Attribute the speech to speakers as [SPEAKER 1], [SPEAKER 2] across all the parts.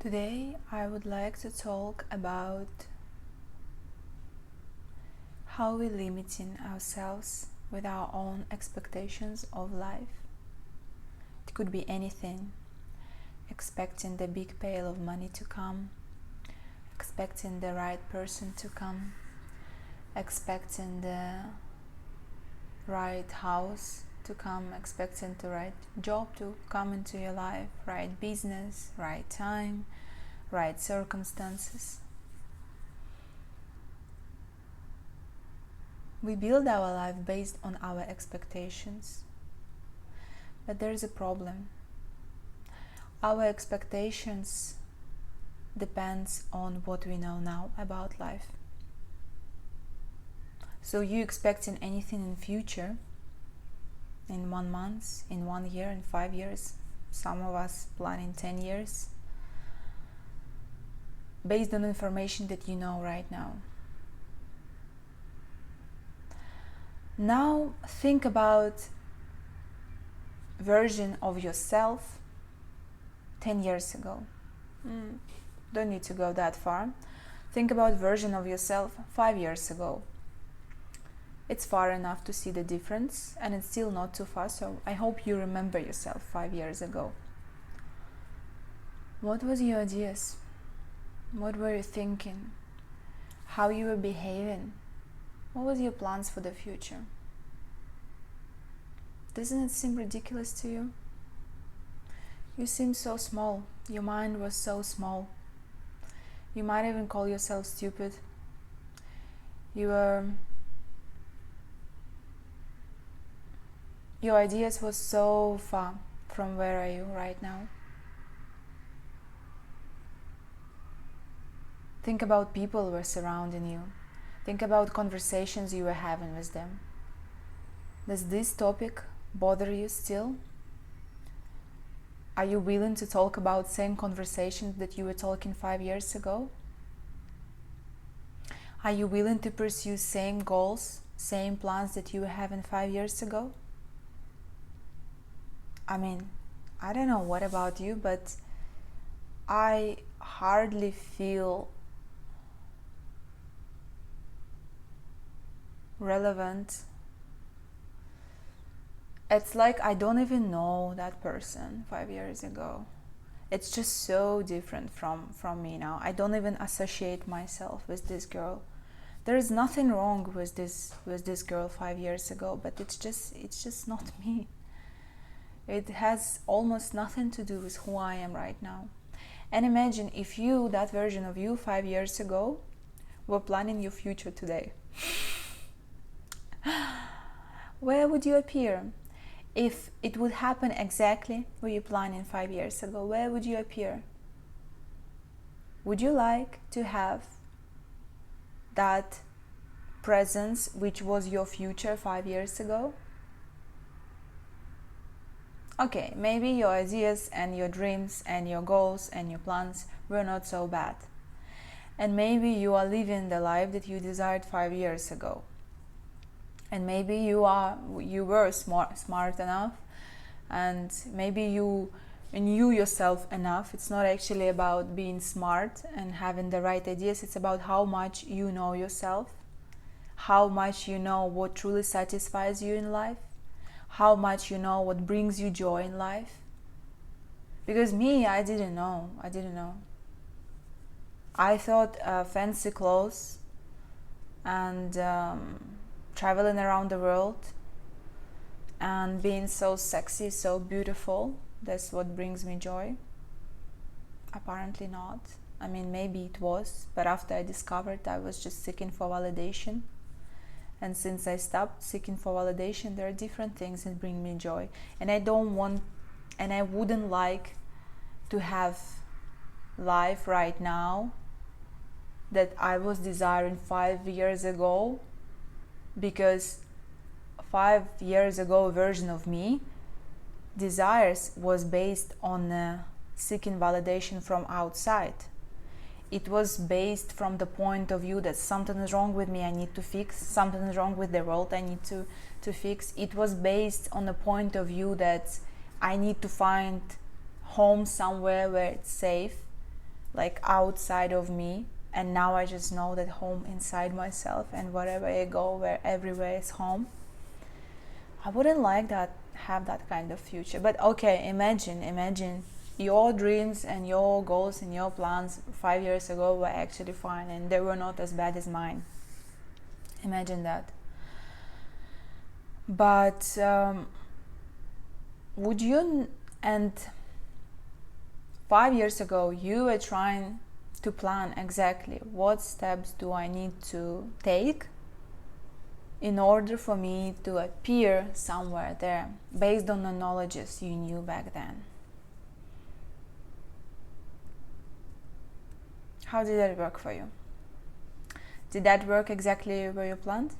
[SPEAKER 1] Today I would like to talk about how we're limiting ourselves with our own expectations of life. It could be anything. Expecting the big pail of money to come, expecting the right person to come, expecting the right house to come, expecting the right job to come into your life, right business, right time, right circumstances. We build our life based on our expectations. But there is a problem. Our expectations depends on what we know now about life. So you expecting anything in future, in 1 month, in 1 year, in 5 years, some of us planning 10 years, based on information that you know right now. Now think about version of yourself 10 years ago. Don't need to go that far. Think about version of yourself 5 years ago. It's far enough to see the difference, and it's still not too far, so I hope you remember yourself 5 years ago. What was your ideas? What were you thinking? How you were behaving? What was your plans for the future? Doesn't it seem ridiculous to you? You seem so small. Your mind was so small. You might even call yourself stupid. Your ideas was so far from where are you right now. Think about people who were surrounding you. Think about conversations you were having with them. Does this topic bother you still? Are you willing to talk about same conversations that you were talking 5 years ago? Are you willing to pursue same goals, same plans that you were having 5 years ago? I mean, I don't know what about you, but I hardly feel relevant. It's like I don't even know that person 5 years ago. It's just so different from me now. I don't even associate myself with this girl. There is nothing wrong with this girl 5 years ago, but it's just not me. It has almost nothing to do with who I am right now. And imagine if you, that version of you 5 years ago, were planning your future today. Where would you appear? If it would happen exactly what you planned 5 years ago, where would you appear? Would you like to have that presence which was your future 5 years ago? Okay, maybe your ideas and your dreams and your goals and your plans were not so bad. And maybe you are living the life that you desired 5 years ago. And maybe you were smart enough, and maybe you knew yourself enough. It's not actually about being smart and having the right ideas. It's about how much you know yourself, how much you know what truly satisfies you in life, how much you know what brings you joy in life. Because me, I didn't know. I thought fancy clothes and traveling around the world and being so sexy, so beautiful, that's what brings me joy. Apparently not. I mean, maybe it was, but after I discovered I was just seeking for validation. And since I stopped seeking for validation, there are different things that bring me joy. And I wouldn't like to have life right now that I was desiring 5 years ago, because 5 years ago version of me desires was based on seeking validation from outside. It was based from the point of view that something is wrong with me, I need to fix, something is wrong with the world, I need to fix. It was based on the point of view that I need to find home somewhere where it's safe, like outside of me, and now I just know that home inside myself, and wherever I go, where everywhere is home. I wouldn't like that, have that kind of future. But okay, imagine your dreams and your goals and your plans 5 years ago were actually fine, and they were not as bad as mine. Imagine that. But would you, and 5 years ago you were trying to plan exactly what steps do I need to take in order for me to appear somewhere there, based on the knowledges you knew back then. How did that work for you? Did that work exactly where you planned?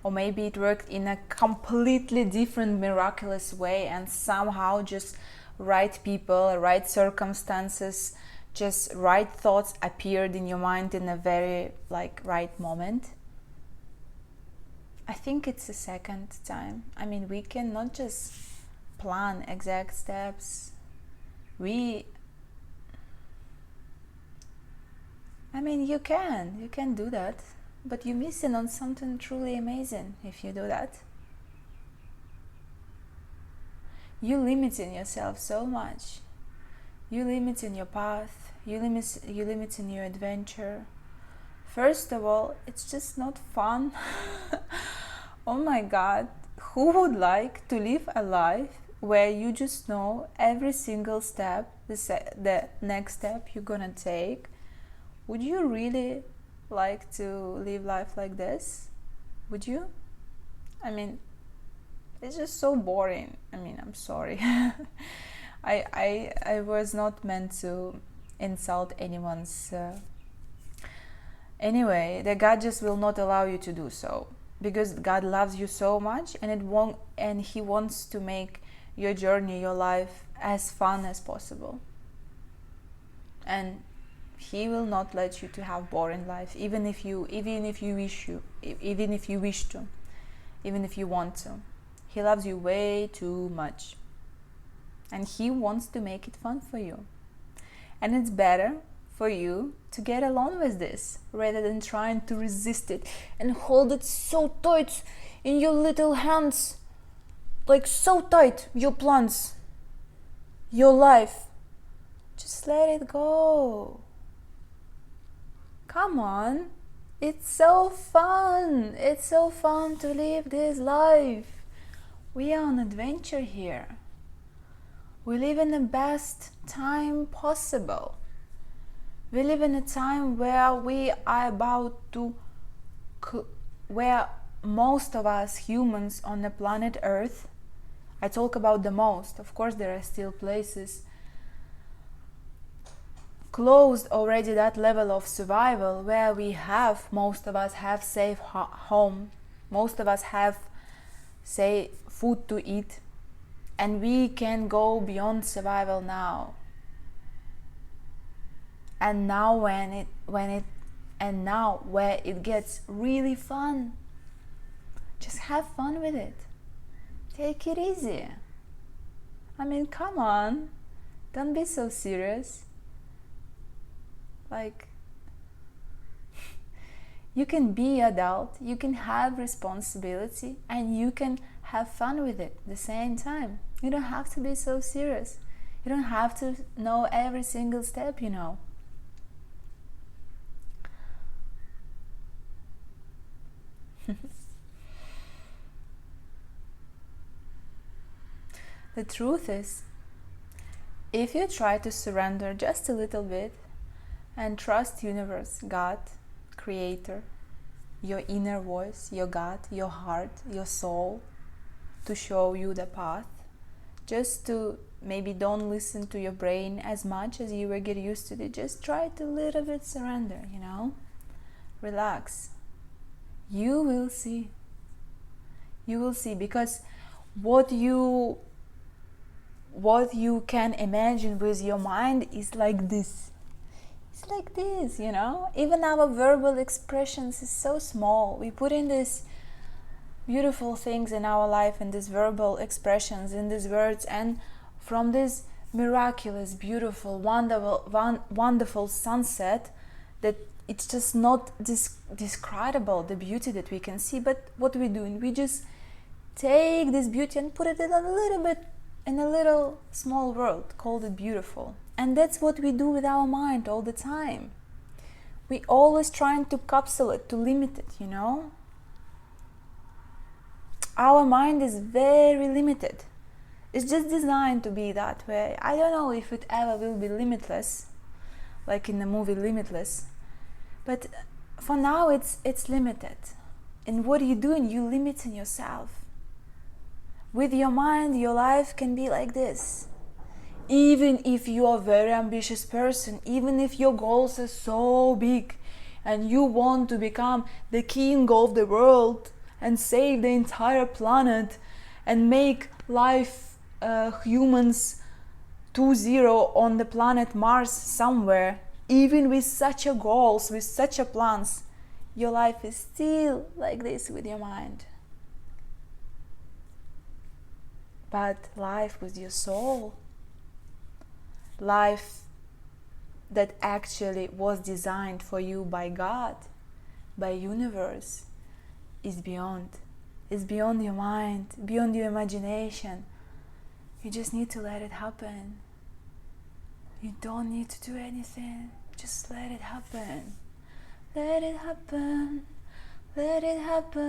[SPEAKER 1] Or maybe it worked in a completely different, miraculous way, and somehow just right people, right circumstances, just right thoughts appeared in your mind in a very right moment. I think it's the second time. I mean, we cannot just plan exact steps. You can do that, but you're missing on something truly amazing if you do that. You're limiting yourself so much. You're limiting your path. You're limiting your adventure. First of all, it's just not fun. Oh my God, who would like to live a life where you just know every single step, the next step you're gonna take? Would you really like to live life like this? Would you? I mean, it's just so boring. I mean, I'm sorry. I was not meant to insult anyone's. Anyway, the God just will not allow you to do so, because God loves you so much, and He wants to make your journey, your life, as fun as possible. And He will not let you to have boring life, even if you wish to, even if you want to. He loves you way too much, and He wants to make it fun for you. And it's better for you to get along with this rather than trying to resist it and hold it so tight in your little hands, like so tight, your plans, your life. Just let it go. Come on, it's so fun. It's so fun to live this life. We are on adventure here. We live in the best time possible. We live in a time where we are about to, where most of us humans on the planet Earth, I talk about the most, of course there are still places closed already that level of survival where most of us have safe home, most of us have, say, food to eat, and we can go beyond survival now. And now where it gets really fun, just have fun with it. Take it easy. I mean, come on, don't be so serious. You can be adult, you can have responsibility, and you can have fun with it at the same time. You don't have to be so serious. You don't have to know every single step, you know. The truth is, if you try to surrender just a little bit and trust universe, God, creator, your inner voice, your God, your heart, your soul, to show you the path, just to maybe don't listen to your brain as much as you will get used to it, just try to little bit surrender, you know, relax. You will see, because what you can imagine with your mind is like this. It's like this, you know. Even our verbal expressions is so small. We put in these beautiful things in our life, in these verbal expressions, in these words, and from these miraculous, beautiful, wonderful sunset that it's just not describable, the beauty that we can see. But what we're doing, we just take this beauty and put it in a little bit, in a little small world, called it beautiful. And that's what we do with our mind all the time. We always trying to capsule it, to limit it, you know. Our mind is very limited. It's just designed to be that way. I don't know if it ever will be limitless, like in the movie Limitless. But for now, it's limited. And what are you doing? You're limiting yourself. With your mind, your life can be like this. Even if you are a very ambitious person, even if your goals are so big and you want to become the king of the world and save the entire planet and make life, humans 2.0 on the planet Mars somewhere, even with such a goals, with such a plans, your life is still like this with your mind. But life with your soul, life that actually was designed for you by God, by universe, is beyond. It's beyond your mind, beyond your imagination. You just need to let it happen. You don't need to do anything. Just let it happen. Let it happen. Let it happen.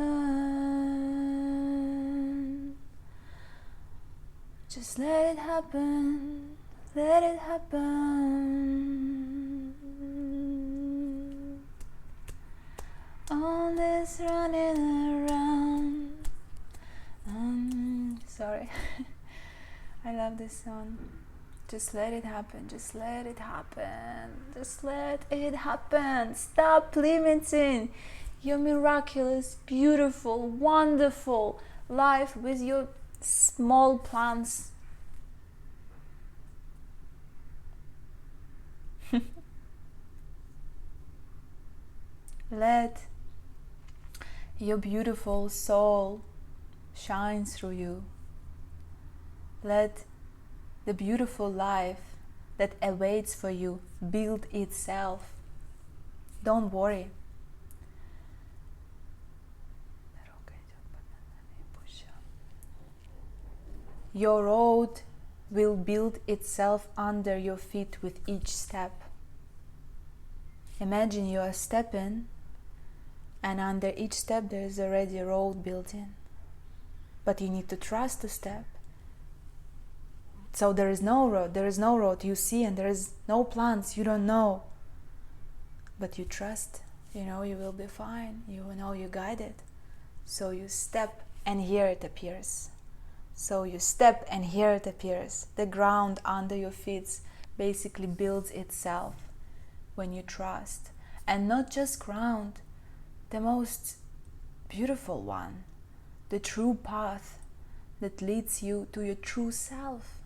[SPEAKER 1] Just let it happen. Let it happen. All this running around. Sorry. I love this song. Just let it happen. Just let it happen. Just let it happen. Stop limiting your miraculous, beautiful, wonderful life with your small plans. Let your beautiful soul shine through you. Let the beautiful life that awaits for you build itself. Don't worry. Your road will build itself under your feet with each step. Imagine you are stepping, and under each step there is already a road built in. But you need to trust the step. So there is no road you see, and there is no plans, you don't know. But you trust, you know you will be fine, you know you're guided. So you step and here it appears. So you step and here it appears. The ground under your feet basically builds itself when you trust. And not just ground, the most beautiful one, the true path that leads you to your true self.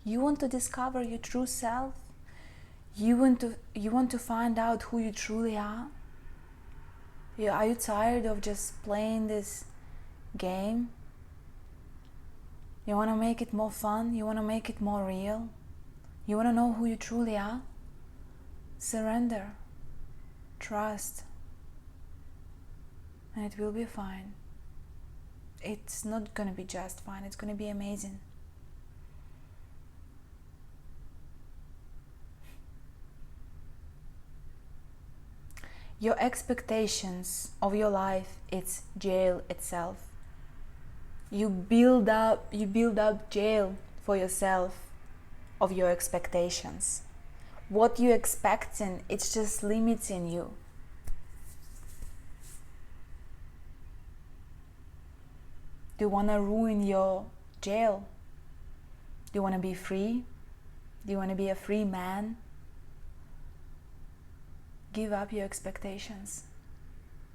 [SPEAKER 1] You want to discover your true self? You want to find out who you truly are? Are you tired of just playing this game? You want to make it more fun? You want to make it more real? You want to know who you truly are? Surrender. Trust. And it will be fine. It's not going to be just fine. It's going to be amazing. Your expectations of your life, it's jail itself. You build up jail for yourself of your expectations. What you're expecting, it's just limiting you. Do you want to ruin your jail? Do you want to be free? Do you want to be a free man? Give up your expectations.